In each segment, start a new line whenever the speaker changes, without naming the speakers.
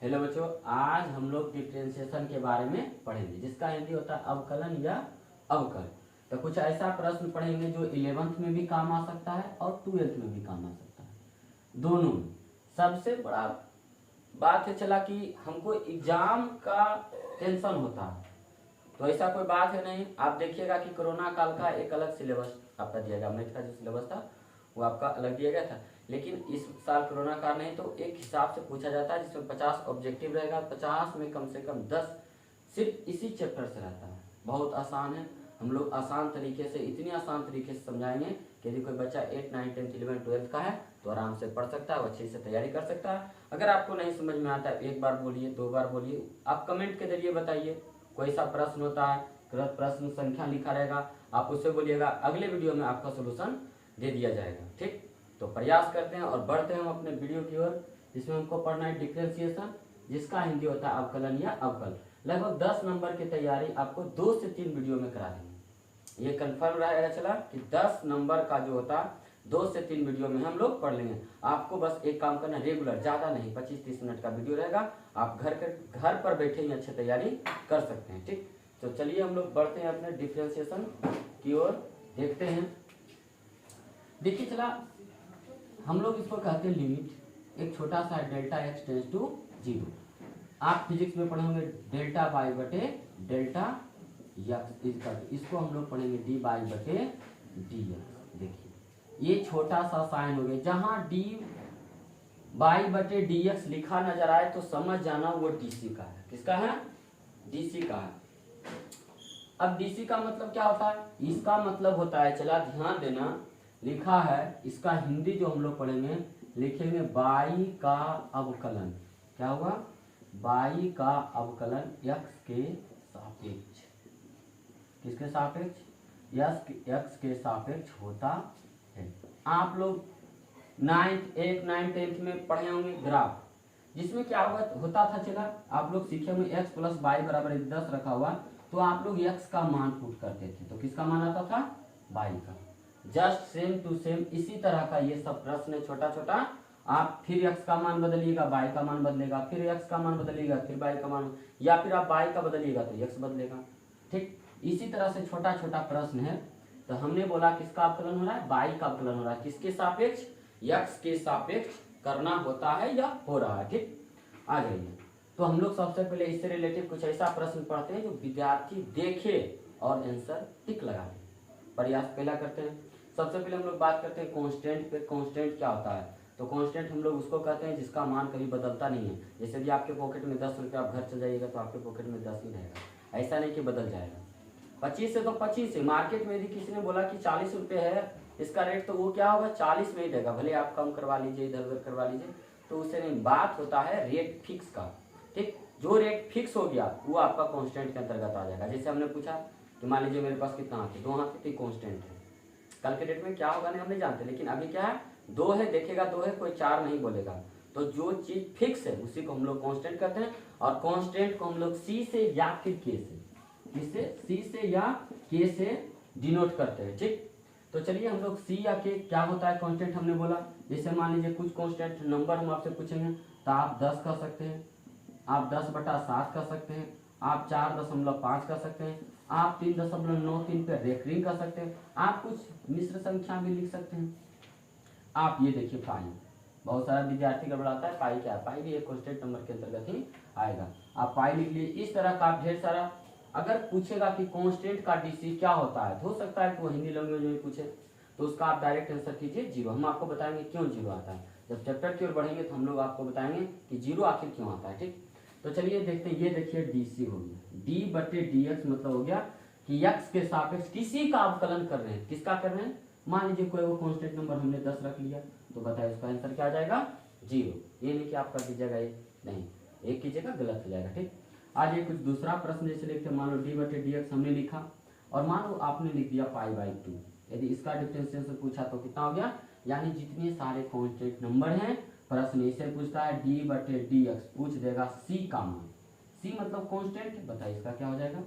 Hello बच्चों, आज हम लोग डिफरेंशिएशन के बारे में पढ़ेंगे, जिसका हिंदी होता है अवकलन या अवकल। तो कुछ ऐसा प्रश्न पढ़ेंगे जो 11th में भी काम आ सकता है और 12th में भी काम आ सकता है, दोनों में। सबसे बड़ा बात है चला कि हमको एग्जाम का टेंशन होता है, तो ऐसा कोई बात है नहीं। आप देखिएगा कि कोरोना काल का एक अलग सिलेबस आपका दिया गया, मैथ का जो सिलेबस था वो आपका अलग दिया गया था, लेकिन इस साल कोरोना काल नहीं, तो एक हिसाब से पूछा जाता है जिसमें 50 ऑब्जेक्टिव रहेगा, 50 में कम से कम 10 सिर्फ इसी चैप्टर से रहता है। बहुत आसान है, हम लोग आसान तरीके से, इतनी आसान तरीके से समझाएंगे कि यदि कोई बच्चा 8, 9, 10, 11, 12 का है तो आराम से पढ़ सकता है, वो अच्छे से तैयारी कर सकता है। अगर आपको नहीं समझ में आता है, एक बार बोलिए, 2 बार बोलिए, आप कमेंट के जरिए बताइए। कोई सा प्रश्न होता है, प्रश्न संख्या लिखा रहेगा, आप उससे बोलिएगा, अगले वीडियो में आपका सोल्यूशन दे दिया जाएगा। ठीक, तो प्रयास करते हैं और बढ़ते हैं हम अपने वीडियो की ओर, जिसमें हमको पढ़ना है डिफरेंशिएशन, जिसका हिंदी होता है अवकलन या अवकल। लगभग 10 नंबर की तैयारी आपको 2 से 3 वीडियो में करा देंगे। ये कंफर्म रहेगा चला कि 10 नंबर का जो होता है 2 से 3 वीडियो में हम लोग पढ़ लेंगे। आपको बस एक काम करना, रेगुलर, ज़्यादा नहीं, 25-30 मिनट का वीडियो रहेगा, आप घर पर बैठे ही अच्छी तैयारी कर सकते हैं। ठीक, तो चलिए हम लोग बढ़ते हैं अपने डिफरेंशिएशन की ओर, देखते हैं। देखिए चला, हम लोग इसको कहते हैं लिमिट, एक छोटा सा डेल्टा एक्स टेंस टू 0। आप फिजिक्स में पढ़ेंगे डेल्टा वाई बटे डेल्टा एक्स, इसको हम लोग पढ़ेंगे डी वाई बटे डी एक्स। देखिए ये छोटा सा साइन हो गया, जहां डी वाई बटे डी एक्स लिखा नजर आए तो समझ जाना वो डीसी का है। किसका है? डीसी का है। अब डीसी का मतलब क्या होता है? इसका मतलब होता है, चला ध्यान देना, लिखा है, इसका हिंदी जो हम लोग पढ़ेंगे, लिखेंगे बाई का अवकलन। क्या होगा? बाई का अवकलन एक्स के सापेक्ष। किसके सापेक्ष? एक्स के सापेक्ष होता है। आप लोग 8, 9, 10 में पढ़े होंगे ग्राफ, जिसमें क्या होता था, चला आप लोग सीखे होंगे एक्स प्लस वाई बराबर 10 रखा हुआ, तो आप लोग एक्स का मान पुट करते थे, तो किसका मान आता था? वाई का। जस्ट सेम टू सेम इसी तरह का ये सब प्रश्न है, छोटा छोटा। आप फिर एक्स का मान बदलिएगा, वाई का मान बदलेगा, फिर एक्स का मान बदलिएगा, फिर वाई का मान, या फिर आप वाई का बदलिएगा तो एक्स बदलेगा। ठीक, इसी तरह से छोटा छोटा प्रश्न है। तो हमने बोला किसका अवकलन हो रहा है? वाई का अवकलन हो रहा है। किसके सापेक्ष? एक्स के सापेक्ष करना होता है या हो रहा है। ठीक, आ जाइए। तो हम लोग सबसे पहले इससे रिलेटेड कुछ ऐसा प्रश्न पढ़ते हैं जो विद्यार्थी देखे और आंसर टिक लगा दे। प्रयास पहला करते हैं। सबसे पहले हम लोग बात करते हैं कांस्टेंट पे। कांस्टेंट क्या होता है? तो कांस्टेंट हम लोग उसको कहते हैं जिसका मान कभी बदलता नहीं है। जैसे कि आपके पॉकेट में 10 रुपये, आप घर चल जाइएगा तो आपके पॉकेट में 10 ही रहेगा, ऐसा नहीं कि बदल जाएगा। 25 है तो 25 है। मार्केट में यदि किसी ने बोला कि 40 रुपये है इसका रेट, तो वो क्या होगा? 40 में ही देगा, भले आप कम करवा लीजिए, इधर उधर करवा लीजिए, तो उससे नहीं। बात होता है रेट फिक्स का। ठीक, जो रेट फिक्स हो गया वो आपका कांस्टेंट के अंतर्गत आ जाएगा। जैसे हमने पूछा कि मान लीजिए मेरे पास कितना हाथ है? 2 हाथ है, कांस्टेंट है। कल के डेट में क्या होगा नहीं हम नहीं जानते, लेकिन अभी क्या है? 2 है, देखेगा 2 है, कोई 4 नहीं बोलेगा। तो जो चीज फिक्स है उसी को हम लोग कांस्टेंट कहते हैं, और कांस्टेंट को हम लोग सी से या फिर के से, किससे? सी से या के से डिनोट करते हैं। ठीक, तो चलिए हम लोग सी या के क्या होता है कांस्टेंट हमने बोला। जैसे मान लीजिए कुछ कांस्टेंट नंबर हम आपसे पूछेंगे तो आप 10 कह सकते हैं, आप 10/7 कह सकते हैं, आप 4.5 कह सकते हैं, आप 3.93 पे रेफरिंग कर सकते हैं, आप कुछ मिश्र संख्या भी लिख सकते हैं। आप ये देखिए पाई, बहुत सारा विद्यार्थी गड़बड़ाता है, पाई क्या है? पाई भी एक कांस्टेंट नंबर के अंतर्गत ही आएगा। आप पाई लिख लिए। इस तरह का आप ढेर सारा, अगर पूछेगा कि कांस्टेंट का डीसी क्या होता है, हो सकता है कि वो हिंदी लैंग्वेज में पूछे, तो उसका आप डायरेक्ट आंसर कीजिए 0। हम आपको बताएंगे क्यों 0 आता है। जब चैप्टर की ओर बढ़ेंगे तो हम लोग आपको बताएंगे कि 0 आखिर क्यों आता है। ठीक, तो चलिए देखते हैं। ये देखिए डीसी हो गया, डी बटे डी एक्स, मतलब हो गया कि एक्स के सापेक्ष किसी का अवकलन कर रहे हैं। किसका कर रहे हैं? मान लीजिए कोई वो कांस्टेंट नंबर हमने 10 रख लिया, तो बताइए उसका आंसर क्या आ जाएगा? 0। ये नहीं कि आप कर दीजिएगा ये, नहीं, एक कीजिएगा गलत हो जाएगा। ठीक, आज ये कुछ दूसरा प्रश्न जैसे लिखते, मान लो डी बटे डी एक्स हमने लिखा, और मान लो आपने लिख दिया π/2। यदि इसका डिफरेंशिएशन पूछा तो कितना हो गया? यानी जितने सारे कांस्टेंट नंबर हैं, प्रश्न इसे पूछता है डी बटे डी एक्स, पूछ देगा सी का मान। सी मतलब कांस्टेंट, बताइए इसका क्या हो जाएगा?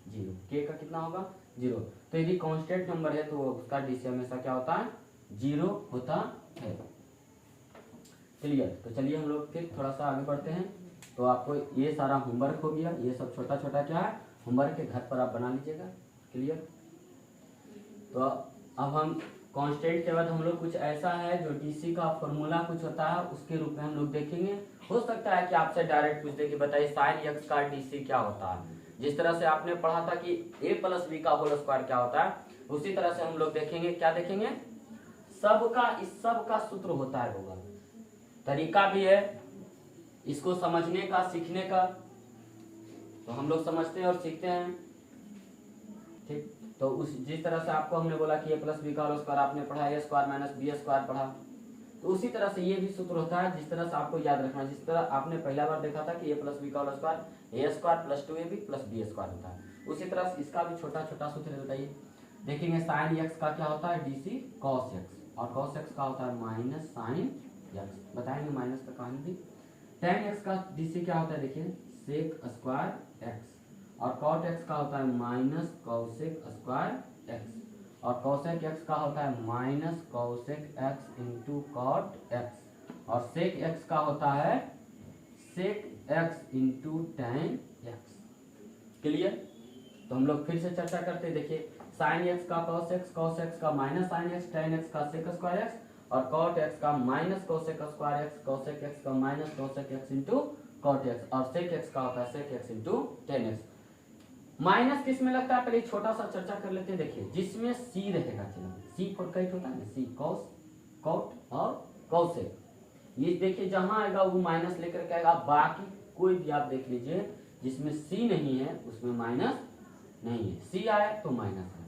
0। के का कितना होगा? 0। तो यदि कांस्टेंट नंबर है तो उसका डीसी हमेशा क्या होता है? 0 होता है। क्लियर? तो चलिए हम लोग फिर थोड़ा सा आगे बढ़ते हैं। तो आपको ये सारा होमवर्क हो गया, ये सब छोटा छोटा क्या है होमवर्क के घर पर आप बना लीजिएगा। क्लियर। तो अब हम कांस्टेंट के बाद हम लोग कुछ ऐसा है जो डीसी का फॉर्मूला कुछ होता है उसके रूप में हम लोग देखेंगे। हो सकता है कि आपसे डायरेक्ट पूछ दे कि बताइए साइन एक्स का डीसी क्या होता है। जिस तरह से आपने पढ़ा था कि a प्लस बी का होल स्क्वायर क्या होता है, उसी तरह से हम लोग देखेंगे। क्या देखेंगे? सबका इस सब का सूत्र होता है होगा। तरीका भी है इसको समझने का, सीखने का, तो हम लोग समझते हैं और सीखते हैं। ठीक। तो उस जिस तरह से आपको हमने बोला कि a प्लस बी का होल स्क्वायर आपने पढ़ा, a square minus b square पढ़ा, तो उसी तरह से ये भी सूत्र होता है जिस तरह से आपको याद रखना है। जिस तरह आपने पहला बार देखा था कि a प्लस बी का whole square a square plus 2ab plus b square होता है, उसी तरह से इसका भी छोटा छोटा सूत्र बताइए। देखेंगे साइन एक्स का क्या होता है डीसी कॉस एक्स, और कॉस एक्स का होता है माइनस साइन एक्स। बताएंगे माइनस का कहानी भी। टेन एक्स का डीसी क्या होता है देखिए सेक स्क्वायर एक्स, और कॉट एक्स का होता है माइनस कॉसेक स्क्वायर एक्स, और कॉसेक एक्स का होता है minus cosec x into cot x, और सेक एक्स का होता है sec x into tan x. Clear. तो हम लोग फिर से चर्चा करते हैं। देखिए साइन एक्स का कॉस एक्स का minus sine x, tan x का सेक स्क्वायर एक्स, और कॉट एक्स का minus cosec square x, cosec x का minus cosec x into cot x, और सेक एक्स का होता है sec x into tan x. Minus किस में लगता है पहले छोटा सा चर्चा कर लेते हैं। देखिए जिसमें सी रहेगा, चलो सी फॉर कैट होता है ना, सी कॉस कॉट और कॉसेक, ये देखिए जहां आएगा वो माइनस लेकर के आएगा। बाकी कोई भी आप देख लीजिए जिसमें सी नहीं है उसमें माइनस नहीं है, सी आया तो माइनस है।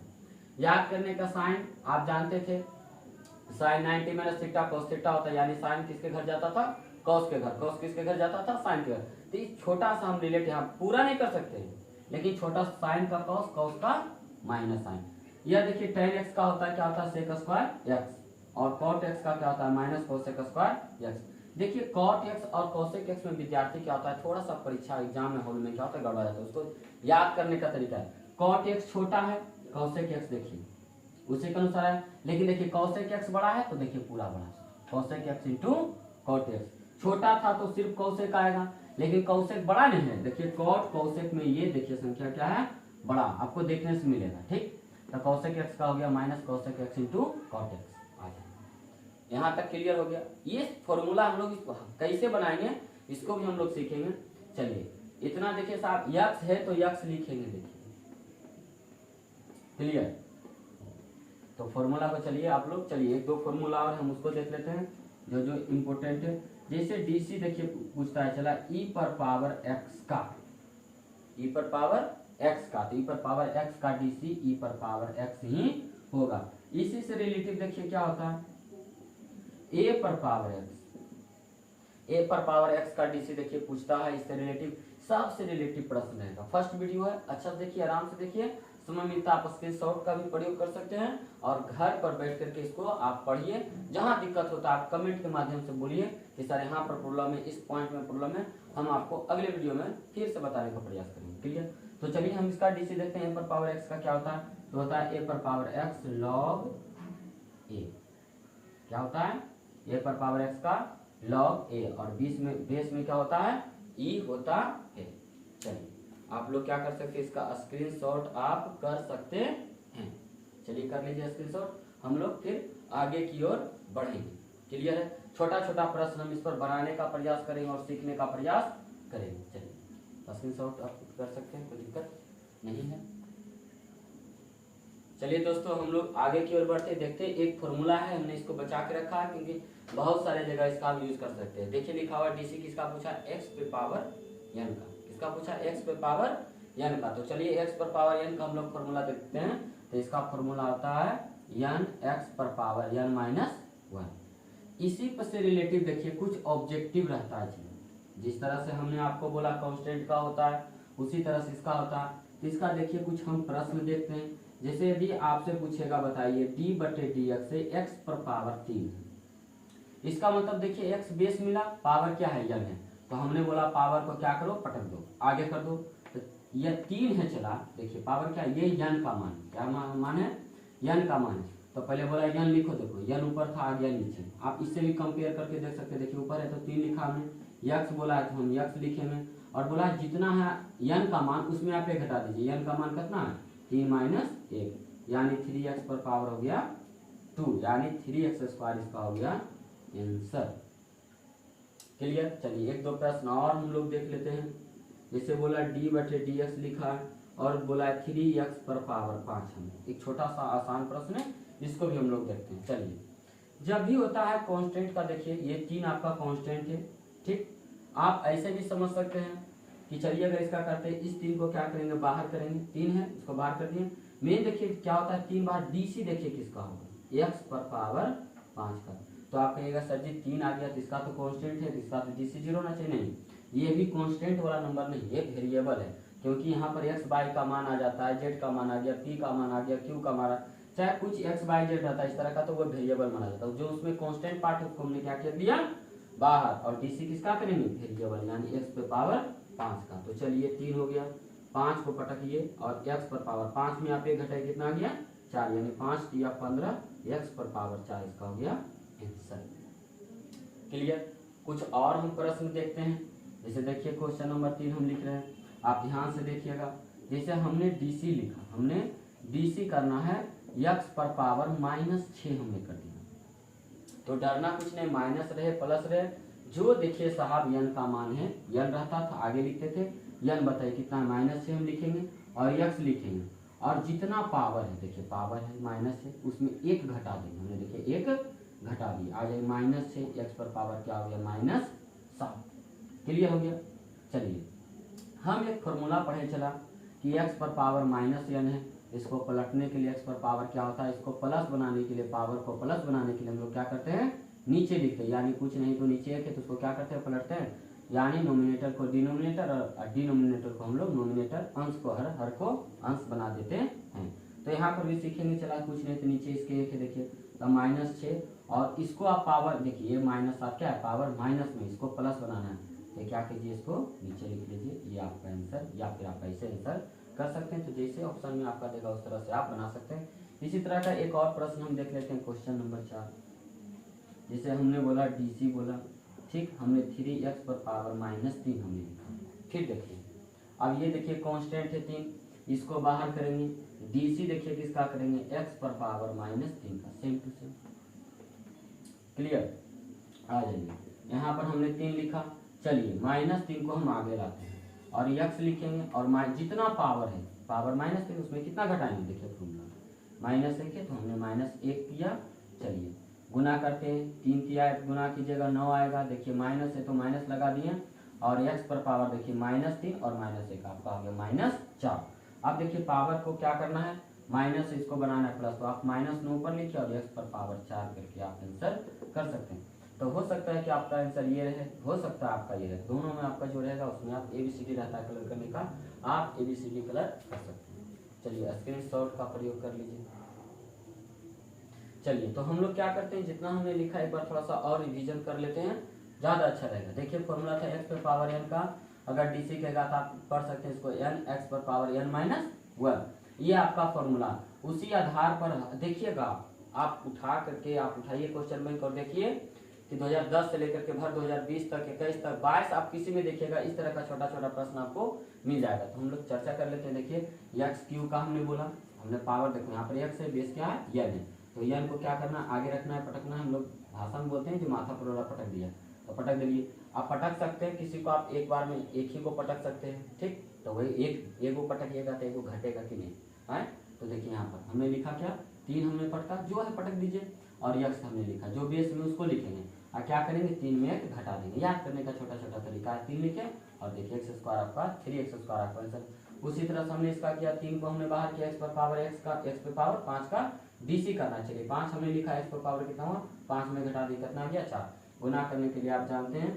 याद करने का साइन आप जानते थे, sine 90 minus theta cos theta होता है, यानी साइन किसके घर जाता था कॉस के घर, कॉस किसके घर जाता था साइन के घर। तो ये छोटा सा हम रिलेट यहाँ पूरा नहीं कर सकते हैं, लेकिन छोटा साइन का कॉस, कॉस का माइनस साइन। यह देखिए टेन एक्स का होता है क्या होता है सेक स्क्वायर एक्स, और कॉट एक्स का क्या होता है माइनस कोसेक स्क्वायर एक्स। देखिए कॉट एक्स और कोसेक एक्स में विद्यार्थी क्या होता है थोड़ा सा परीक्षा एग्जाम में हॉल में क्या होता है गड़बड़ा जाता है, उसको याद करने का तरीका है। कॉट एक्स छोटा है, कोसेक एक्स देखिए उसी के अनुसार है, लेकिन देखिए कोसेक एक्स बड़ा है तो देखिए पूरा बड़ा, cosec x into cot x. छोटा था तो सिर्फ कोसेक आएगा, लेकिन कोसेक बड़ा नहीं है, देखिए कॉट कोसेक में ये देखिए संख्या क्या है बड़ा, आपको देखने से मिलेगा। ठीक। तो कोसेक एक्स का हो गया minus cosec x into cot x. यहाँ तक क्लियर हो गया। ये फॉर्मूला हम लोग इसको कैसे बनाएंगे इसको भी हम लोग सीखेंगे। चलिए इतना देखिए साहब, यक्स है तो यक्स लिखेंगे, देखिए क्लियर। तो फॉर्मूला को चलिए आप लोग, चलिए एक दो फॉर्मूला और हम उसको देख लेते हैं जो जो इम्पोर्टेंट है। जैसे डीसी देखिए पूछता है चला ई पर पावर एक्स का, ई पर पावर एक्स का, तो ई पर पावर एक्स का डीसी ई पर पावर एक्स ही होगा। इसी से रिलेटिव देखिए क्या होता है ए पर पावर एक्स, ए पर पावर एक्स का डीसी देखिए पूछता है, इससे रिलेटिव सबसे रिलेटिव प्रश्न रहेगा। फर्स्ट वीडियो है, अच्छा से देखिए, आराम से देखिए, समय मिलता आप स्क्रीनशॉट का भी प्रयोग कर सकते हैं और घर पर बैठ करके इसको आप पढ़िए। जहां दिक्कत होता है आप कमेंट के माध्यम से बोलिए कि सर यहाँ पर प्रॉब्लम है, इस पॉइंट में प्रॉब्लम है, हम आपको अगले वीडियो में फिर से बताने का प्रयास करेंगे। क्लियर। तो चलिए हम इसका डीसी देखते हैं। ए पर पावर एक्स का क्या होता है, तो होता है ए पर पावर एक्स लॉग ए। क्या होता है ए पर पावर एक्स का लॉग ए, और बेस में क्या होता है ई होता है। चलिए आप लोग क्या कर सकते हैं, इसका स्क्रीनशॉट आप कर सकते हैं। चलिए कर लीजिए स्क्रीनशॉट, हम लोग फिर आगे की ओर बढ़ेंगे। क्लियर है। छोटा छोटा प्रश्न हम इस पर बनाने का प्रयास करेंगे और सीखने का प्रयास करेंगे। चलिए स्क्रीनशॉट आप कर सकते हैं, कोई दिक्कत नहीं है। चलिए दोस्तों हम लोग आगे की ओर बढ़ते देखते हैं। एक फॉर्मूला है, हमने इसको बचा के रखा है क्योंकि बहुत सारे जगह इसका हम यूज कर सकते हैं। देखिए लिखा हुआ डीसी किसका पूछा, एक्स पे पावर एन का। किसका पूछा, एक्स पे पावर एन का। तो चलिए एक्स पर पावर एन का हम लोग फॉर्मूला देखते हैं। तो इसका फॉर्मूला होता है एन एक्स पर पावर एन माइनस वन। इसी पर से रिलेटिव देखिए कुछ ऑब्जेक्टिव रहता है। जिस तरह से हमने आपको बोला कांस्टेंट का होता है, उसी तरह से इसका होता है। तो इसका देखिए कुछ हम प्रश्न देखते हैं। जैसे यदि आपसे पूछेगा बताइए डी बटे डी एक्स से एक्स पर पावर 3, इसका मतलब देखिए एक्स बेस मिला, पावर क्या है एन है, तो हमने बोला पावर को क्या करो पटक दो, आगे कर दो। तो यह 3 है चला, देखिए पावर क्या है, ये एन का मान, क्या मान है एन का मान है। तो पहले बोला एन लिखो, देखो एन ऊपर था आ गया नीचे। आप इससे भी कंपेयर करके देख सकते हैं, देखिए ऊपर है तो 3 लिखा हमने, यक्स बोला है तो हम यक्स लिखेंगे, और बोला है जितना है n का मान उसमें आप एक घटा दीजिए, n का मान कितना है 3 - 1 यानी 3x पर पावर हो गया 2 यानी 3x स्क्वायर इसका हो गया आंसर। क्लियर। चलिए एक दो प्रश्न और हम लोग देख लेते हैं। जैसे बोला d/dx लिखा है और बोला है 3x पर पावर 5 हमने, एक छोटा सा आसान प्रश्न है, इसको भी हम लोग देखते हैं। चलिए जब भी होता है कांस्टेंट का, देखिए ये 3 आपका कांस्टेंट है, ठीक। आप ऐसे भी समझ सकते हैं कि चलिए अगर इसका करते हैं, इस 3 को क्या करेंगे बाहर करेंगे, 3 है इसको बाहर कर दिए। मेन देखिए क्या होता है 3 बार डीसी, देखिए किसका होगा x पर पावर 5 का। तो आप कहिएगा सर जी 3 आ गया तो इसका तो कांस्टेंट है, इसका तो डीसी 0 होना चाहिए। नहीं, ये भी कांस्टेंट वाला नंबर नहीं, ये वेरिएबल है, क्योंकि यहाँ पर x y का मान आ जाता है, z का मान आ गया, p का मान आ गया, q का मान, चाहे कुछ x y z रहता है इस तरह का, तो वो वेरिएबल माना जाता है। जो उसमें कांस्टेंट पार्ट है उसको हमने क्या कर दिया बाहर, और डीसी किसका करेंगे वेरिएबल यानी x पे पावर 5 का। तो चलिए 3 हो गया, 5 को पटकिए और x पर पावर 5 में आप एक घटाए कितना आ गया 4 यानी 5 या 15 x पर पावर 4 इसका हो गया आंसर। क्लियर। कुछ और हम प्रश्न देखते हैं। जैसे देखिए क्वेश्चन नंबर 3 हम लिख रहे हैं, आप ध्यान से देखिएगा। जैसे हमने डीसी लिखा, हमने डीसी करना है x पर पावर -6 हमने कर दिया, तो डरना कुछ नहीं, माइनस रहे प्लस रहे, जो देखिए साहब n का मान है, n रहता था आगे लिखते थे, n बताइए कितना है -6 हम लिखेंगे और x लिखेंगे, और जितना पावर है देखिए पावर है -6 उसमें एक घटा देंगे, हमने देखिए एक घटा दिया, आ जाए -6 x पर पावर क्या हो गया -7। क्लियर हो गया। चलिए हम एक फॉर्मूला पढ़े चला कि x पर पावर -n है, इसको पलटने के लिए x पर पावर क्या होता है, इसको प्लस बनाने के लिए, पावर को प्लस बनाने के लिए हम लोग क्या करते हैं नीचे लिखते हैं, यानी कुछ नहीं तो नीचे एक है तो उसको क्या करते हैं पलटते हैं, यानी नोमिनेटर को डिनोमिनेटर और डिनोमिनेटर को हम लोग नोमिनेटर, अंश को हर को अंश बना देते हैं। तो यहाँ पर भी सीखेंगे चला कुछ नहीं तो नीचे इसके एक है देखिए तो -6, और इसको आप पावर देखिए ये माइनस आप क्या है पावर माइनस में इसको प्लस बनाना है, तो क्या कीजिए इसको नीचे लिख लीजिए, ये आपका आंसर, या फिर आप ऐसे आंसर कर सकते हैं। तो जैसे ऑप्शन में आपका देगा उस तरह से आप बना सकते हैं। इसी तरह का एक और प्रश्न हम देख लेते हैं, क्वेश्चन नंबर 4। जैसे हमने बोला डीसी बोला, ठीक, हमने 3x पर पावर -3 हमने लिखा। फिर देखिए अब ये देखिए कांस्टेंट है 3, इसको बाहर करेंगे, डीसी देखिए किसका करेंगे x पर पावर -3 का, सेम टू सेम। क्लियर। आ जाइए यहाँ पर हमने 3 लिखा, चलिए -3 को हम आगे लाते हैं और x लिखेंगे, और जितना पावर है पावर -3 उसमें कितना घटाएंगे, देखिए फॉर्मूला -1 है तो हमने -1 किया। चलिए गुना करते हैं, 3 किया गुना कीजिएगा 9 आएगा, देखिए माइनस है तो माइनस लगा दिए, और x पर पावर देखिए -3 और -1 आपका हो गया -4। अब देखिए पावर को क्या करना है माइनस, इसको बनाना है प्लस, तो आप -9 ऊपर लिखिए और x पर पावर 4 करके आप आंसर कर सकते हैं। तो हो सकता है कि आपका आंसर ये रहे, हो सकता है आपका ये रहे, दोनों में आपका जो रहेगा उसमें आप ABCD रहता है कलर करने का, आप ABCD कलर कर सकते हैं। चलिए स्क्रीनशॉट का प्रयोग कर लीजिए। चलिए तो हम लोग क्या करते हैं, जितना हमने लिखा एक बार थोड़ा सा और रिवीजन कर लेते हैं, ज़्यादा अच्छा रहेगा। देखिए फॉर्मूला था x पर पावर n का, अगर डीसी कहेगा तो आप पढ़ सकते हैं इसको n x पर पावर n-1, ये आपका फॉर्मूला। उसी आधार पर देखिएगा आप उठा करके आप उठाइए क्वेश्चन बैंक और देखिए कि 2010 से लेकर के भर 2020 तक 21 तक 22 आप किसी में देखिएगा इस तरह का छोटा छोटा प्रश्न आपको मिल जाएगा। तो हम लोग चर्चा कर लेते हैं। देखिए एक्स क्यू का हमने बोला, हमने पावर देखो यहाँ पर एक्स है, बेस क्या है यन है, तो यन को क्या करना आगे रखना है, पटकना है। हम लोग भाषा में बोलते हैं जो माथा पर पटक दिया तो पटक दिए। आप पटक सकते हैं, किसी को आप एक बार में एक ही को पटक सकते हैं, ठीक। तो वही एक को पटकिएगा तो एक को घटेगा कि नहीं है। तो देखिए यहाँ पर हमने लिखा क्या 3 हमने पटका, जो है पटक दीजिए, और यक्स हमने लिखा जो बेस में उसको लिखेंगे और क्या करेंगे 3 में 1 घटा देंगे। याद करने का छोटा छोटा तरीका है, 3 लिखे और देखिए एक्स स्क्वायर आपका 3x² आपका आंसर। उसी तरह से हमने इसका किया, 3 को हमने बाहर किया, x पर पावर x का x पे पावर 5 का डीसी करना चाहिए। 5 हमने लिखा, x पर पावर कितना हुआ 5 में घटा दी कितना गया 4। गुना करने के लिए आप जानते हैं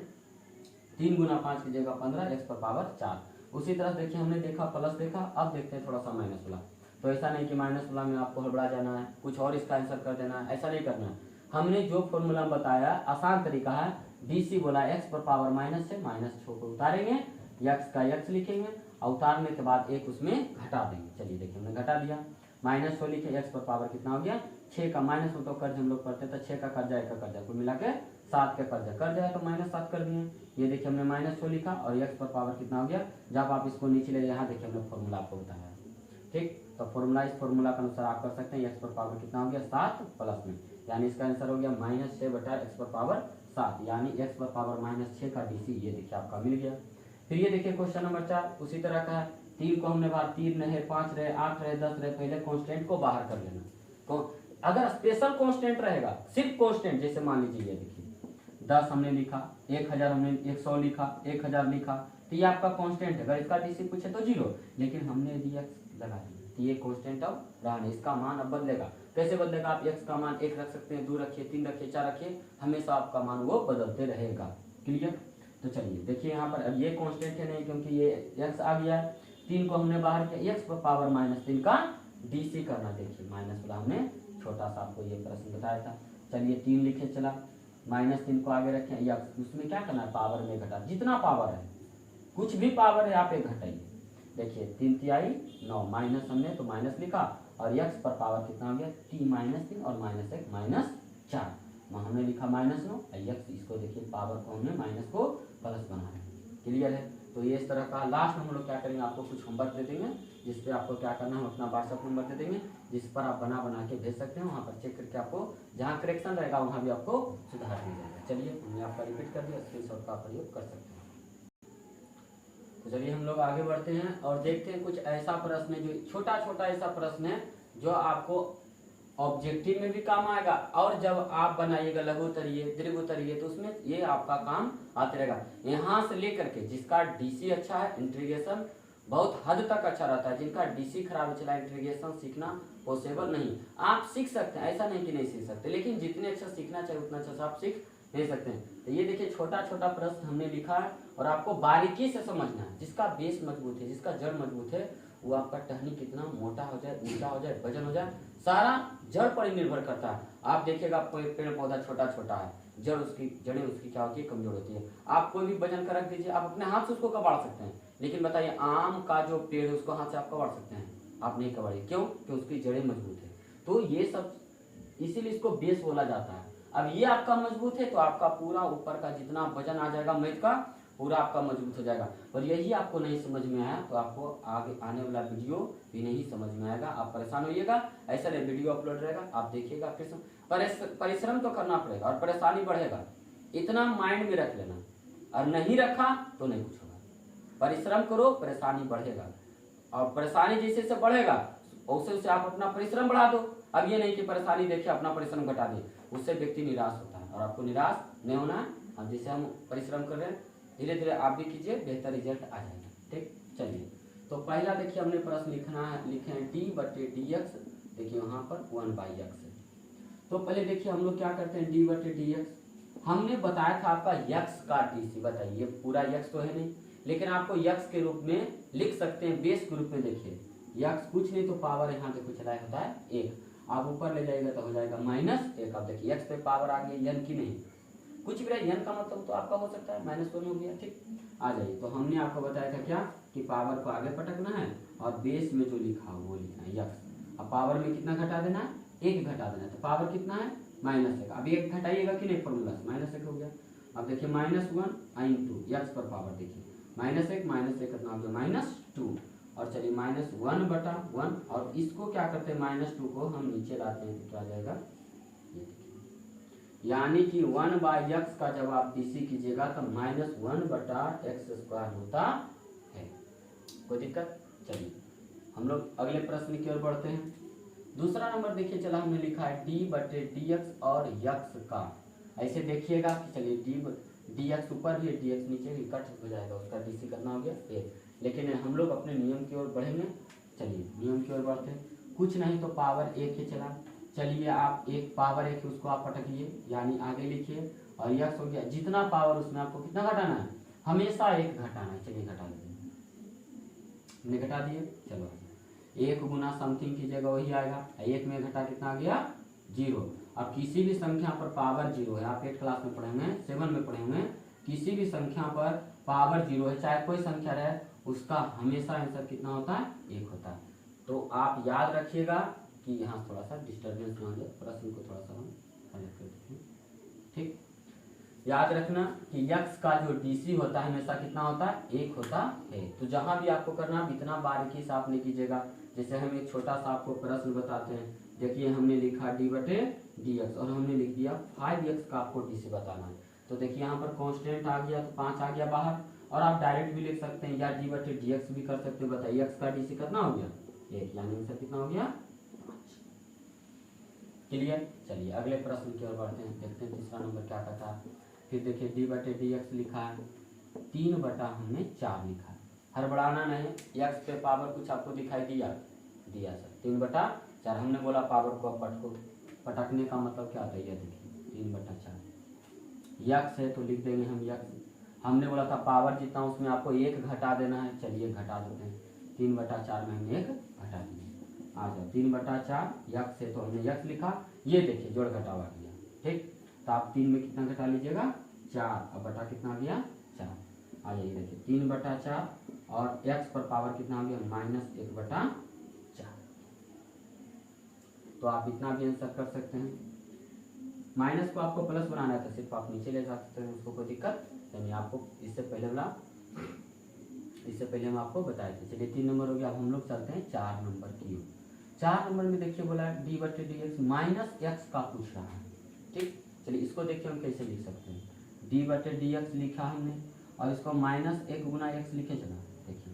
3 गुना 5 की जगह 15, x पर पावर 4। उसी तरह देखिए हमने देखा प्लस देखा, अब देखते हैं थोड़ा सा माइनस वाला। तो ऐसा नहीं कि माइनस वाला में आपको हड़बड़ा जाना है, कुछ और इसका आंसर कर देना है, ऐसा नहीं करना है। हमने जो फॉर्मूला बताया आसान तरीका है, डीसी बोला x पर पावर माइनस है, -6 को उतारेंगे, x का x लिखेंगे और उतारने के बाद एक उसमें घटा देंगे। चलिए देखिए हमने घटा दिया, -6 लिखे, x पर पावर कितना हो गया 6 का, -6 तो कर्ज हम लोग करते तो 6 का कर्जा 1 का कर्जा कुल मिला के 7 के पर कर जाए तो -7 कर दिए। ये देखिए हमने -6 लिखा और x पर पावर कितना हो गया। जब आप इसको नीचे ले, यहाँ देखिए हमने फॉर्मूला आपको बताया, ठीक। तो फॉर्मूला, इस फॉर्मूला के अनुसार आप कर सकते हैं। x पर पावर कितना हो गया 7 प्लस में, यानी इसका आंसर हो गया -6 बटा x पर पावर 7, यानी x पर पावर -6 का DC ये देखिए आपका मिल गया। फिर ये देखिए क्वेश्चन नंबर 4 उसी तरह का है। 3 को हमने बाहर, 3 रहे, 5 रहे, 8 रहे, 10 रहे, पहले कांस्टेंट को बाहर कर लेना। अगर स्पेशल कांस्टेंट रहेगा, सिर्फ कांस्टेंट, जैसे मान लीजिए ये देखिए 10 हमने लिखा, 1000 हमने 100 लिखा, 1000 लिखा, तो ये आपका कांस्टेंट है। अगर इसका DC पूछे तो 0, लेकिन हमने dx लगा दिया तो ये कांस्टेंट अब रहा नहीं, इसका मान अब बदलेगा। कैसे बदलेगा? आप x का मान 1 रख सकते हैं, 2 रखिए, 3 रखिए, 4 रखिए, हमेशा आपका मान वो बदलते रहेगा। क्लियर? तो चलिए देखिए यहाँ पर अब ये कांस्टेंट है नहीं, क्योंकि ये x आ गया है। 3 को हमने बाहर किया, x पर पावर -3 का DC करना। देखिए माइनस वाला हमने छोटा सा आपको ये प्रश्न बताया था। चलिए 3 लिखे, चला -3 को आगे रखें, या उसमें क्या करना है, पावर में घटा, जितना पावर है, कुछ भी पावर है आप एक घटाइए। देखिए 3 तिहाई 9, माइनस हमने तो माइनस लिखा, और x पर पावर कितना हो गया 3 -3 और -1 -4, हमने लिखा -9, x इसको देखिए पावर को हमने माइनस को प्लस बना रहे हैं। क्लियर है? तो ये इस तरह का। लास्ट में हम लोग क्या करेंगे, आपको कुछ होमवर्क दे देंगे, जिस पे आपको क्या करना है, अपना व्हाट्सएप नंबर दे देंगे, जिस पर आप बना के भेज सकते हैं। वहाँ पर चेक करके आपको जहाँ करेक्शन रहेगा वहाँ भी आपको सुधार दिया जाएगा। चलिए हमने आपका रिपीट कर दिया, स्क्रीनशॉट का प्रयोग कर सकते हैं। तो चलिए हम लोग आगे बढ़ते हैं और देखते हैं कुछ ऐसा प्रश्न है, जो छोटा छोटा ऐसा प्रश्न है जो आपको ऑब्जेक्टिव में भी काम आएगा, और जब आप बनाइएगा लघु उत्तरीय, दीर्घ उत्तरीय, तो उसमें ये आपका काम आते रहेगा। यहाँ से लेकर के जिसका DC अच्छा है, इंटीग्रेशन बहुत हद तक अच्छा रहता है। जिनका DC खराब चला, इंटीग्रेशन सीखना पॉसिबल नहीं। आप सीख सकते हैं, ऐसा नहीं कि नहीं सीख सकते, लेकिन जितने अच्छा सीखना चाहिए उतना अच्छा आप सीख नहीं सकते हैं। तो ये देखिए छोटा छोटा प्रश्न हमने लिखा है, और आपको बारीकी से समझना है। जिसका बेस मजबूत है, जिसका जड़ मजबूत है, वो आपका टहनी कितना मोटा हो जाए, ऊंचा हो जाए, वजन हो जाए, सारा जड़ पर ही निर्भर करता है। आप देखिएगा पेड़ पौधा छोटा छोटा है, जड़ उसकी, जड़ें उसकी क्या होती है, कमजोर होती है। आप कोई भी वजन कर रख दीजिए, आप अपने हाथ से उसको कबाड़ सकते हैं, लेकिन बताइए आम का जो पेड़ है उसको हाथ से आप कबाड़ सकते हैं? आप नहीं कबाड़िए। क्यों? कि उसकी जड़ें मजबूत है। तो ये सब इसीलिए इसको बेस बोला जाता है। अब ये आपका मजबूत है तो आपका पूरा ऊपर का जितना वजन आ जाएगा मैथ का, पूरा आपका मजबूत हो जाएगा। और यही आपको नहीं समझ में आया तो आपको आगे आने वाला वीडियो भी नहीं समझ में आएगा, आप परेशान होइएगा। ऐसा नहीं, वीडियो अपलोड रहेगा, आप देखिएगा, फिर परिश्रम तो करना पड़ेगा और परेशानी बढ़ेगा। इतना माइंड में रख लेना, और नहीं रखा तो नहीं कुछ होगा। परिश्रम करो, परेशानी बढ़ेगा, और परेशानी जैसे से बढ़ेगा उससे आप अपना परिश्रम बढ़ा दो। अब ये नहीं कि परेशानी देखिए अपना परिश्रम घटा दे, उससे व्यक्ति निराश होता है, और आपको निराश नहीं होना है। अब जैसे हम परिश्रम कर रहे हैं, धीरे धीरे आप भी कीजिए, बेहतर रिजल्ट आ जाएगा। ठीक, चलिए तो पहला देखिए हमने प्रश्न लिखना है, लिखे हैं d/dx। देखिए वहाँ पर 1/x है। तो पहले देखिए हम लोग क्या करते हैं, d/dx हमने बताया था आपका x का DC। बताइए पूरा x तो है नहीं, लेकिन आपको x के रूप में लिख सकते हैं, बेस के रूप में। देखिए x कुछ नहीं तो पावर यहाँ पे कुछ लाया होता है 1, आप ऊपर ले जाएगा तो हो जाएगा -1। अब देखिए x पे पावर आ गई, n की नहीं, कुछ भी रहे, n का मतलब तो आपका हो सकता है -1 हो गया। ठीक, आ जाइए। तो हमने आपको बताया था क्या कि पावर को आगे पटकना है, और बेस में जो लिखा वो लिखना है x। अब पावर में कितना घटा देना है, 1 घटा देना है। तो पावर कितना है -1। अब 1 घटाइएगा कि नहीं, फॉर्मूला से -1 हो गया। अब देखिए -1 × x पर पावर, देखिए -1 कितना हो गया -2। और चलिए -1/1, और इसको क्या करते हैं, -2 को हम नीचे लाते हैं तो क्या आ जाएगा, यानी कि 1/x का जब आप DC कीजिएगा तो -1/x² होता है। कोई दिक्कत? चलिए हम लोग अगले प्रश्न की ओर बढ़ते हैं। दूसरा नंबर देखिए, चला हमने लिखा है d/dx और x का। ऐसे देखिएगा कि चलिए dx ऊपर भी है, dx नीचे भी, कट हो जाएगा, उसका DC करना हो गया 1। लेकिन हम लोग अपने नियम की ओर बढ़ेंगे। चलिए नियम की ओर बढ़ते हैं। कुछ नहीं तो पावर 1 ही चला, चलिए आप एक पावर 1 उसको आप पटकिए, यानी आगे लिखिए, और x हो गया, जितना पावर उसमें आपको कितना घटाना है, हमेशा 1 घटाना है। चलिए घटा दीजिए, हमने घटा दिए। चलो 1 गुना समथिंग कीजिएगा वही आएगा, 1 में घटा कितना आ गया 0। अब किसी भी संख्या पर पावर 0 है, आप 8 क्लास में पढ़े हुए हैं, 7 में पढ़े हुए हैं, किसी भी संख्या पर पावर 0 है, चाहे कोई संख्या रहे, उसका हमेशा आंसर कितना होता है, 1 होता है। तो आप याद रखिएगा कि यहाँ थोड़ा सा डिस्टर्बेंस ना हो जाए, प्रश्न को थोड़ा सा हम अलग कर देते हैं। ठीक, याद रखना कि x का जो dc होता है हमेशा कितना होता है, 1 होता है। तो जहां भी आपको करना है इतना बारीकी से आप नहीं कीजिएगा। जैसे हम एक छोटा सा आपको प्रश्न बताते हैं, देखिए हमने लिखा d/dx और हमने लिख दिया 5x का आपको dc बताना है। तो देखिए यहाँ पर कांस्टेंट आ गया तो 5 आ गया बाहर, और आप डायरेक्ट भी लिख सकते हैं या d/dx भी कर सकते हो। बताइए x का dc कितना हो गया, 1, यानी आंसर कितना हो गया, 5। क्लियर। चलिए अगले प्रश्न की ओर बढ़ते हैं, देखते हैं तीसरा नंबर क्या कहता है। फिर देखिए d/dx लिखा है, 3/4 लिखा है। हड़बड़ाना नहीं, x पे पावर कुछ आपको दिखाई दिया सर 3/4। हमने बोला पावर को पटकने का मतलब क्या होता है, ये देखिए 3/4 x है तो लिख देंगे हम x। हमने बोला था पावर जितना उसमें आपको 1 घटा देना है, चलिए घटा देते हैं। 3/4 में हमने 1 घटा दिया, आ जाओ 3/4 x है तो हमने x लिखा। ये देखिए जोड़ घटावा किया, ठीक। तो आप 3 में कितना घटा लीजिएगा, 4, अब बटा कितना आ गया, 4। आ जाइए देखिए 3/4 और x पर पावर कितना आ गया, -1/4। तो आप इतना भी आंसर कर सकते हैं। माइनस को आपको प्लस बनाना है तो सिर्फ आप नीचे ले जा सकते हैं, उसको कोई दिक्कत नहीं। आपको इससे पहले हम आपको बताए थे। चलिए 3 नंबर हो गया। अब हम लोग चलते हैं 4 नंबर की ओर। 4 नंबर में देखिए बोला है d/dx -x का पूछ रहा है, ठीक। चलिए इसको देखिए हम कैसे लिख सकते हैं। d/dx लिखा हमने और इसको -1 गुना x लिखे चला। देखिए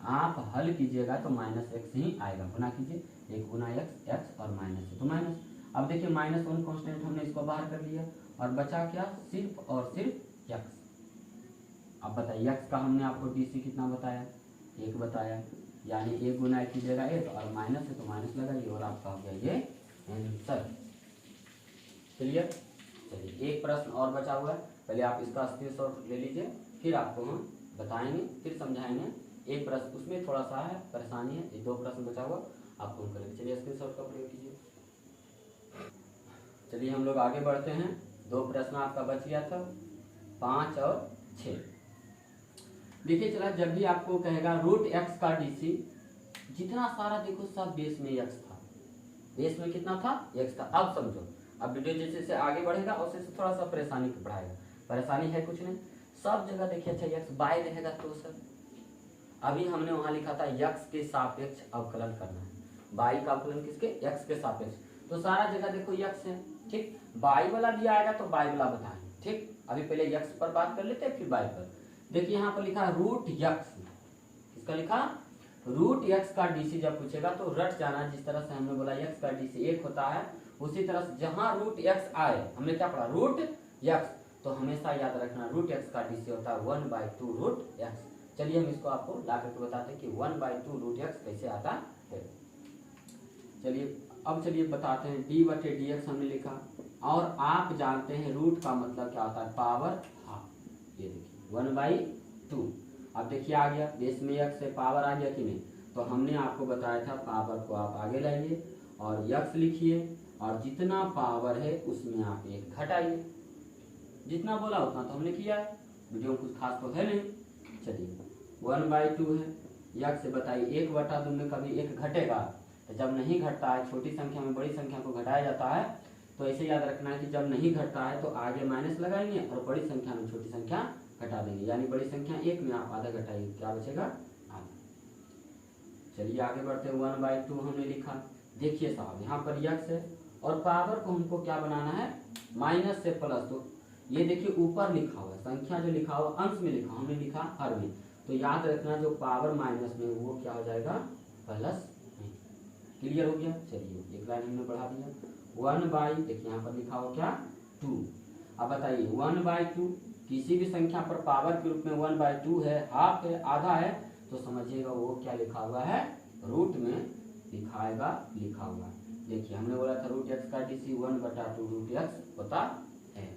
आप हल कीजिएगा तो -x ही आएगा, गुना कीजिए 1 गुना x और माइनस है तो माइनस। अब देखिए -1 कांस्टेंट हमने इसको बाहर कर लिया और बचा क्या, सिर्फ और सिर्फ x। अब बताइए x का हमने आपको dc कितना बताया, 1 बताया, यानी 1 गुना कीजिएगा 1 और माइनस है तो माइनस लगाइए और आपका हो गया ये आंसर। क्लियर। चलिए एक प्रश्न और बचा हुआ है, पहले आप इसका स्क्रीनशॉट ले लीजिए, फिर आपको हम बताएंगे, फिर समझाएंगे। एक प्रश्न उसमें थोड़ा सा है परेशानी है, ये 2 प्रश्न बचा हुआ आपको हम करेंगे। चलिए स्क्रीनशॉट का प्रयोग कीजिए। चलिए हम लोग आगे बढ़ते हैं। 2 प्रश्न आपका बच गया था, 5 और 6। देखिए चला, जब भी आपको कहेगा √x का dc, जितना सारा देखो सब बेस में x था, बेस में कितना था, x था। अब समझो, अब वीडियो जैसे से आगे बढ़ेगा उससे थोड़ा सा परेशानी बढ़ाएगा। परेशानी है कुछ नहीं, सब जगह देखिए अच्छा x बाय रहेगा तो सर अभी हमने वहां लिखा था x के सापेक्ष अवकलन करना है। बाई का अवकलन किसके, x के सापेक्ष, तो सारा जगह देखो x है, ठीक। बाई वाला भी आएगा तो बाई वाला बताएंगे, ठीक। अभी पहले x पर बात कर लेते हैं फिर बाई पर। देखिए यहाँ पर लिखा है √x, किसका लिखा, √x का dc जब पूछेगा तो रट जाना। जिस तरह से हमने बोला x का dc 1 होता है, उसी तरह से जहां √x आए, हमने क्या पढ़ा √x, तो हमेशा याद रखना √x का dc होता है 1/2 √x। चलिए हम इसको आपको ला करके बताते हैं कि 1/2 √x कैसे आता है। चलिए बताते हैं। d/dx हमने लिखा और आप जानते हैं रूट का मतलब क्या होता है, पावर हाफ। ये देखिए 1/2। अब देखिए आ गया, बेस में x से पावर आ गया कि नहीं, तो हमने आपको बताया था पावर को आप आगे लाइए और x लिखिए और जितना पावर है उसमें आप 1 घटाइए। जितना बोला उतना तो हमने किया है, वीडियो कुछ खास तो है नहीं। चलिए 1/2 है, x से बताइए 1/2 में कभी 1 घटेगा, तो जब नहीं घटता है, छोटी संख्या में बड़ी संख्या को घटाया जाता है, तो ऐसे याद रखना है कि जब नहीं घटता है तो आगे माइनस लगाएंगे और बड़ी संख्या में छोटी संख्या घटा देंगे, यानी बड़ी संख्या 1 में आप आधा घटाइए, क्या बचेगा, आधा। चलिए आगे बढ़ते हैं। 1/2 हमने लिखा। देखिए साहब यहाँ पर x है और पावर को हमको क्या बनाना है, माइनस से प्लस। तो ये देखिए ऊपर लिखा हुआ है, संख्या जो लिखा हुआ अंश में लिखा, हमने लिखा हर में, तो याद रखना जो पावर माइनस में वो क्या हो जाएगा, प्लस में। क्लियर हो गया। चलिए एक लाइन हमने बढ़ा दिया। 1/, देखिए यहाँ पर लिखा हो क्या, 2। अब बताइए 1/2 किसी भी संख्या पर पावर के रूप में 1/2 है, हाफ है, आधा है, तो समझिएगा वो क्या लिखा हुआ है, रूट में लिखा हुआ है। देखिए हमने बोला था √x का dc 1/2 √x होता है।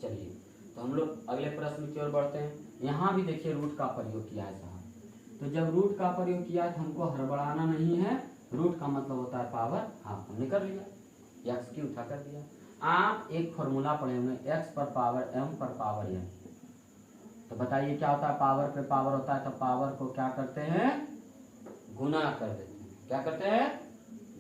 चलिए तो हम लोग अगले प्रश्न की ओर बढ़ते हैं। यहाँ भी देखिए रूट का प्रयोग किया है साहब, तो जब रूट का प्रयोग किया है तो हमको हड़बड़ाना नहीं है। रूट का मतलब होता है पावर हाफ, हमने कर लिया, x की उठा कर दिया। आप एक फॉर्मूला पढ़े हुए, x पर पावर m पर पावर n, तो बताइए क्या होता है, पावर पे पावर होता है तो पावर को क्या करते हैं, गुना कर देते हैं। क्या करते हैं,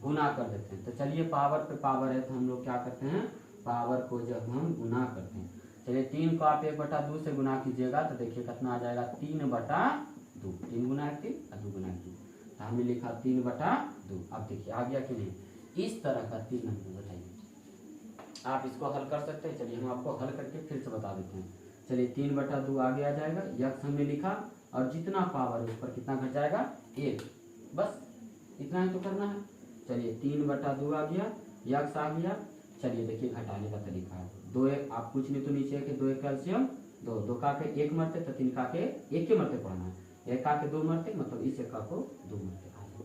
गुना कर देते हैं। तो चलिए पावर पे पावर है तो हम लोग क्या करते हैं, पावर को जब हम गुना करते हैं चलिए 3 को आप 1/2 से गुना कीजिएगा तो देखिए कितना आ जाएगा 3/2। 3 गुना 1 और 2 गुना 2, तो हमने लिखा 3/2। अब देखिए आ गया कि नहीं, इस तरह का 3 नंबर बताइए आप इसको हल कर सकते हैं। चलिए हम आपको हल करके फिर से बता देते हैं। चलिए 3/2 आगे आ जाएगा, यक्स हमने लिखा और जितना पावर है उस पर कितना घट जाएगा 1, बस इतना ही तो करना है। चलिए 3/2 आ गया, यक्स आ गया। चलिए देखिए घटाने का तरीका है, 2 1 आप कुछ नहीं तो नीचे के 2 1 कैल्शियम 2, 2 का के 1 मरते तो 3 का के 1 के मरते पढ़ना है, 1 का के 2 मरते मतलब इस 1 का को 2 मरते आ जाए।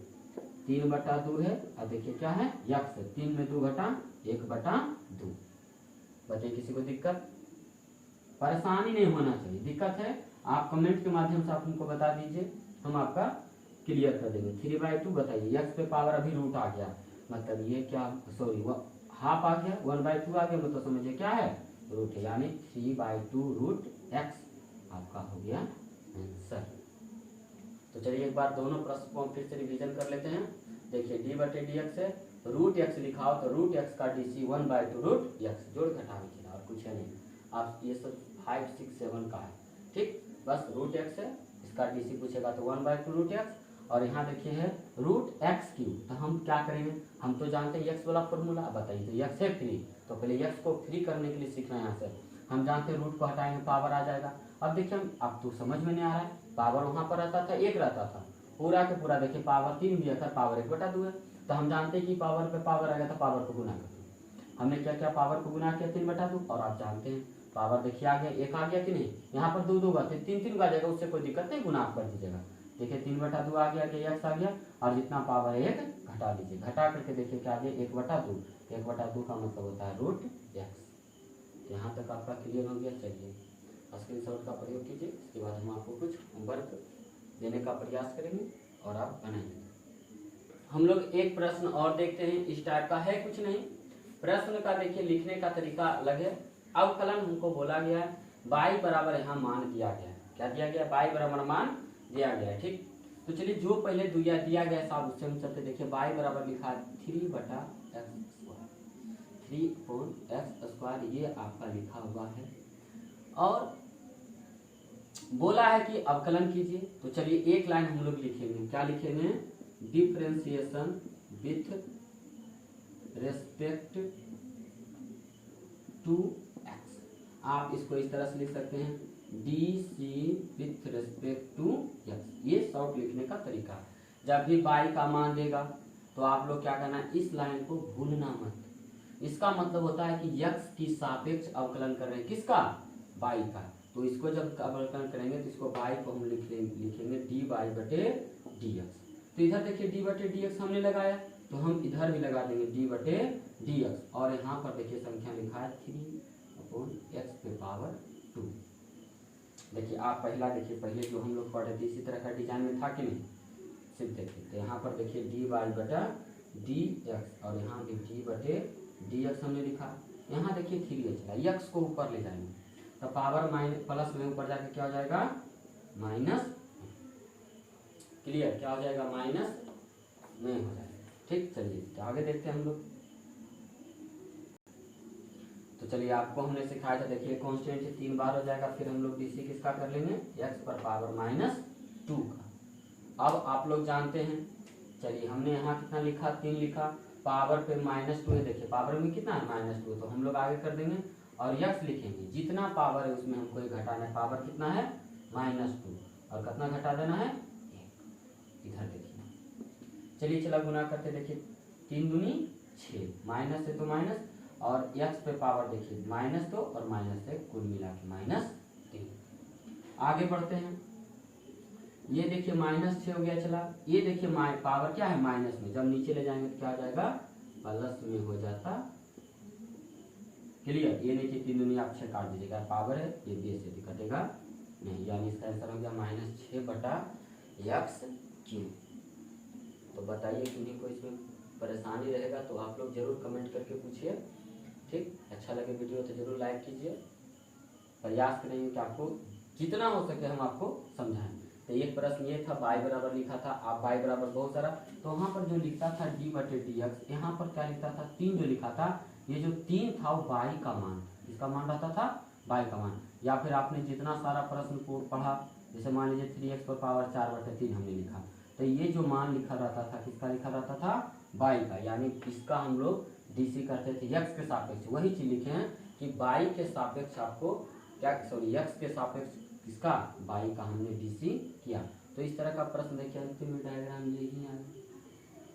3/2 है और देखिए क्या है यक्स है, 3 में 2 घटा 1/2। बताइए किसी को दिक्कत परेशानी नहीं होना चाहिए, दिक्कत है आप कमेंट के माध्यम से आप हमको बता दीजिए, हम आपका क्लियर कर देंगे। 3/2 बताइए, यक्स पे पावर अभी रूट आ गया मतलब ये क्या सॉरी हाफ आ गया, 1/2 आ गया मतलब समझिए क्या है रूट है, यानी 3/2 रूट एक्स आपका हो गया आंसर। तो चलिए एक बार दोनों प्रश्न को हम फिर से रिवीजन कर लेते हैं। देखिए d/dx है रूट एक्स लिखा हो तो रूट एक्स का DC 1/2 रूट एक्स जोड़ घटा लिखिएगा और कुछ है नहीं। आप ये सब 5 6 7 का है ठीक, बस रूट एक्स है, इसका DC पूछेगा तो 1/2 रूट एक्स, और यहाँ देखिए है रूट एक्स क्यूब। तो हम क्या करेंगे, हम तो जानते हैं एक्स वाला फॉर्मूला, बताइए तो एक्स है 3, तो पहले एक्स को फ्री करने के लिए सीखना है। यहाँ से हम जानते हैं रूट को हटाएंगे पावर आ जाएगा। अब देखिए अब तो समझ में नहीं आ रहा है, पावर वहाँ पर रहता था 1 रहता था, पूरा के पूरा देखिए पावर 3 भी है, पावर 1/2 है। तो हम जानते हैं कि पावर पे पावर आ गया था, पावर को गुना कर दो। हमने क्या किया पावर को गुना किया 3/2, और आप जानते हैं पावर देखिए आ गया 1 आ गया कि नहीं, यहाँ पर 2 2 का 3 3 का आ जाएगा, उससे कोई दिक्कत नहीं, गुना आप कर दीजिएगा। देखिए 3/2 आ गया, एक्स आ गया और जितना पावर है 1 घटा लीजिए, घटा करके देखिए क्या आ गया 1/2। 1/2 का मतलब होता है रूट एक्स। यहाँ तक आपका क्लियर हो गया। चलिए स्क्रीनशॉट का प्रयोग कीजिए, इसके बाद हम आपको कुछ होमवर्क देने का प्रयास करेंगे और आप बनाएंगे। हम लोग एक प्रश्न और देखते हैं, इस टाइप का है कुछ नहीं, प्रश्न का देखिए लिखने का तरीका अलग है। अवकलन हमको बोला गया है, y बराबर यहाँ मान दिया गया है, क्या दिया गया y बराबर मान दिया गया है ठीक। तो चलिए जो पहले दिया गया साहब उससे हम चलते, देखिए y बराबर लिखा 3/x², ये आपका लिखा हुआ है और बोला है कि अवकलन कीजिए। तो चलिए एक लाइन हम लोग लिखेंगे, क्या लिखेंगे, differentiation with respect to x. आप इसको इस तरह से लिख सकते हैं DC with respect to x, ये शॉर्ट लिखने का तरीका है। जब भी y का मान देगा तो आप लोग क्या करना है, इस लाइन को भूलना मत। इसका मतलब होता है कि x की सापेक्ष अवकलन कर रहे हैं, किसका, y का। तो इसको जब अवकलन करेंगे तो इसको y को हम लिखेंगे dy/dx। तो इधर देखिए d/dx हमने लगाया, तो हम इधर भी लगा देंगे d/dx, और यहाँ पर देखिए संख्या लिखा है 3/x²। देखिए आप पहले जो हम लोग पढ़े थे इसी तरह का डिजाइन में था कि नहीं, सिर्फ देखिए तो यहाँ पर देखिए dy/dx और यहाँ भी d/dx हमने लिखा, यहाँ देखिए 3h है, x को ऊपर ले जाएंगे तो पावर माइनस प्लस में ऊपर जाके क्या हो जाएगा माइनस, क्लियर, क्या हो जाएगा माइनस में हो जाएगा ठीक। चलिए तो आगे देखते हैं हम लोग। तो चलिए आपको हमने सिखाया था, देखिए कांस्टेंट से 3 बार हो जाएगा, फिर हम लोग DC किसका कर लेंगे x पर पावर -2 का। अब आप लोग जानते हैं, चलिए हमने यहाँ कितना लिखा 3 लिखा, पावर पे -2 है, देखिए पावर में कितना है -2, तो हम लोग आगे कर देंगे और x लिखेंगे, जितना पावर है उसमें हमको घटाना है, पावर कितना है -2 और कितना घटा देना है 1, इधर देखिए। चलिए चला गुना करते, देखिए 3 दूनी 6, माइनस है तो माइनस, और x पे पावर देखिए -2 और माइनस से कुल मिला के -3। आगे बढ़ते हैं, ये देखिए -6 हो गया, चला ये देखिए पावर क्या है माइनस में, जब नीचे ले जाएंगे तो क्या हो जाएगा प्लस में हो जाता, क्लियर। ये नीचे 3 दूनी आप 6 काट दीजिएगा, पावर है ये बेस से कटेगा नहीं, यानी इसका आंसर हो गया -6/x³। तो बताइए किन्हीं को इसमें परेशानी रहेगा तो आप लोग जरूर कमेंट करके पूछिए ठीक। अच्छा लगे वीडियो तो जरूर लाइक कीजिए, प्रयास करेंगे कि आपको जितना हो सके हम आपको समझाएं। तो एक प्रश्न ये था, y बराबर लिखा था, आप y बराबर बहुत सारा, तो वहाँ पर जो लिखता था d/dx, यहाँ पर क्या लिखता था 3 जो लिखा था, ये जो 3 था वो y का मान, इसका मान रहता था y का मान। या फिर आपने जितना सारा प्रश्न को पढ़ा, जैसे मान लीजिए 3x पर पावर 4/3 हमने लिखा, तो ये जो मान लिखा रहता था किसका लिखा रहता था, y का, यानी इसका हम लोग dc करते थे x के सापेक्ष। वही चीज लिखे हैं कि y के सापेक्ष आपको क्या, सॉरी x के सापेक्ष किसका, y का हमने dc किया। तो इस तरह का प्रश्न देखिए अंतिम में डायग्राम यही है।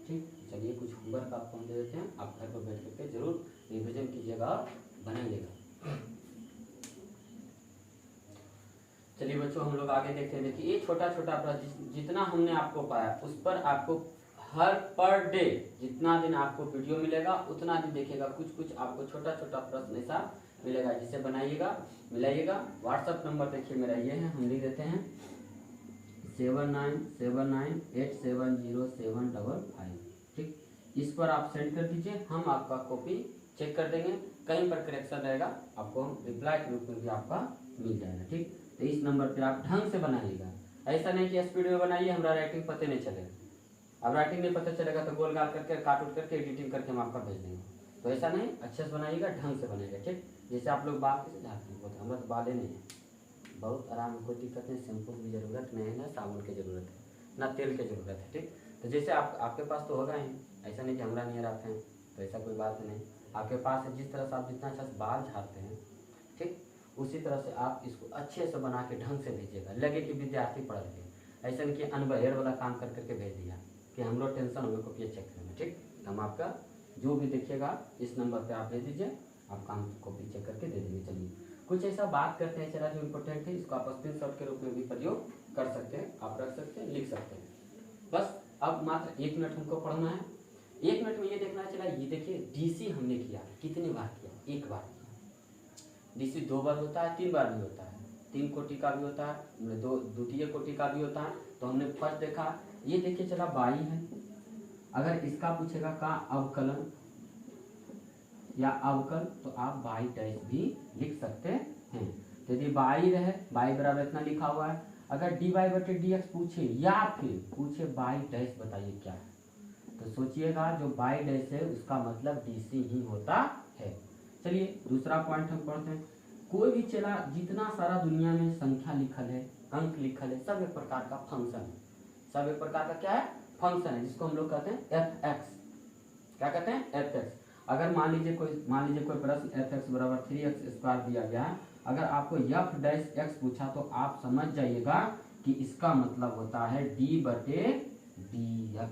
ठीक, चलिए कुछ होमवर्क आपको हम दे देते हैं, आप घर पर बैठ करके जरूर रिविजन कीजिएगा और बनाइएगा। चलिए बच्चों हम लोग आगे देखते हैं। देखिए ये छोटा छोटा प्रश्न जितना हमने आपको पाया उस पर आपको हर पर डे जितना दिन आपको वीडियो मिलेगा उतना दिन देखिएगा, कुछ कुछ आपको छोटा छोटा प्रश्न ऐसा मिलेगा जिसे बनाइएगा मिलाइएगा। व्हाट्सएप नंबर देखिए मेरा ये है, हम लिख देते हैं 7979870755। ठीक, इस पर आप सेंड कर दीजिए, हम आपका कॉपी चेक कर देंगे। कहीं पर करेक्शन रहेगा आपको हम रिप्लाई के रूप में भी आपका मिल जाएगा। ठीक, तो इस नंबर पे आप ढंग से बनाइएगा, ऐसा नहीं कि स्पीड में बनाइए हमारा राइटिंग पते नहीं चलेगा। अब राइटिंग नहीं पता चलेगा तो गोल गाल करके काट उठ करके एडिटिंग करके हम आपका भेज देंगे। तो ऐसा नहीं, अच्छे से बनाइएगा, ढंग से बनाइएगा। ठीक, जैसे आप लोग बाल कैसे झाड़ते हैं, हमारा तो बालें नहीं है, बहुत आराम, कोई दिक्कत नहीं, शैम्पू की जरूरत नहीं है, ना साबुन की जरूरत है, ना तेल की जरूरत है। ठीक, तो जैसे आपके पास तो होगा ही, ऐसा नहीं कि हमारा नहीं रहते हैं, तो ऐसा कोई बात नहीं, आपके पास है। जिस तरह से आप जितना अच्छा से बाल झाड़ते हैं, ठीक, उसी तरह से आप इसको अच्छे से बना के ढंग से भेजिएगा, लगे कि विद्यार्थी पढ़ रहे हैं, ऐसा नहीं कि अनबहेड़ वाला काम कर करके भेज दिया कि हम लोग टेंशन हो गए कॉपी चेक करने। ठीक, हम आपका जो भी देखिएगा इस नंबर पे आप भेज दीजिए, आपका हम कॉपी चेक करके दे देंगे। चलिए कुछ ऐसा बात करते हैं चला जो इम्पोर्टेंट है, इसको आप स्क्रीनशॉट के रूप में भी प्रयोग कर सकते हैं, आप रख सकते हैं, लिख सकते हैं। बस अब मात्र 1 मिनट हमको पढ़ना है। 1 मिनट में ये देखना चला, ये देखिए डीसी हमने किया कितनी बार किया, 1 बार किया। डीसी 2 बार होता है, 3 बार भी होता है, 3 कोटि का भी होता है, द्वितीय कोटि का भी होता है। तो हमने फर्स्ट देखा, ये देखिए चला 22 है। अगर इसका पूछेगा का अवकलन या अवकल तो आप 22 भी लिख सकते हैं। तो यदि 22 रहे, 22 बराबर इतना लिखा हुआ है, अगर dy/dx पूछे या फिर पूछे 22 बताइए क्या है, तो सोचिएगा जो 22 है उसका मतलब डीसी ही होता है। चलिए दूसरा पॉइंट हम पढ़ते हैं। कोई भी चला जितना सारा दुनिया में संख्या लिखल है, अंक लिखल है, सब एक प्रकार का फंक्शन है, सब एक प्रकार का क्या है, फंक्शन है, जिसको हम लोग कहते हैं fx। क्या कहते हैं, fx। अगर मान लीजिए कोई प्रश्न fx बराबर 3x² दिया गया है, अगर आपको f' पूछा तो आप समझ जाइएगा कि इसका मतलब होता है d/dx,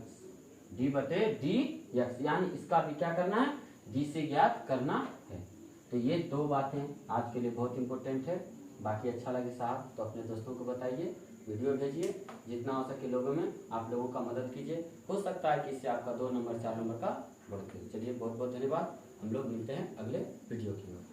यानी इसका भी क्या करना है, d से ज्ञात करना है। तो ये 2 बातें आज के लिए बहुत इंपॉर्टेंट है। बाकी अच्छा लगे साहब तो अपने दोस्तों को बताइए, वीडियो भेजिए, जितना हो सके लोगों में आप लोगों का मदद कीजिए, हो सकता है कि इससे आपका 2 नंबर 4 नंबर का बढ़ते। चलिए बहुत बहुत धन्यवाद, हम लोग मिलते हैं अगले वीडियो की ओर।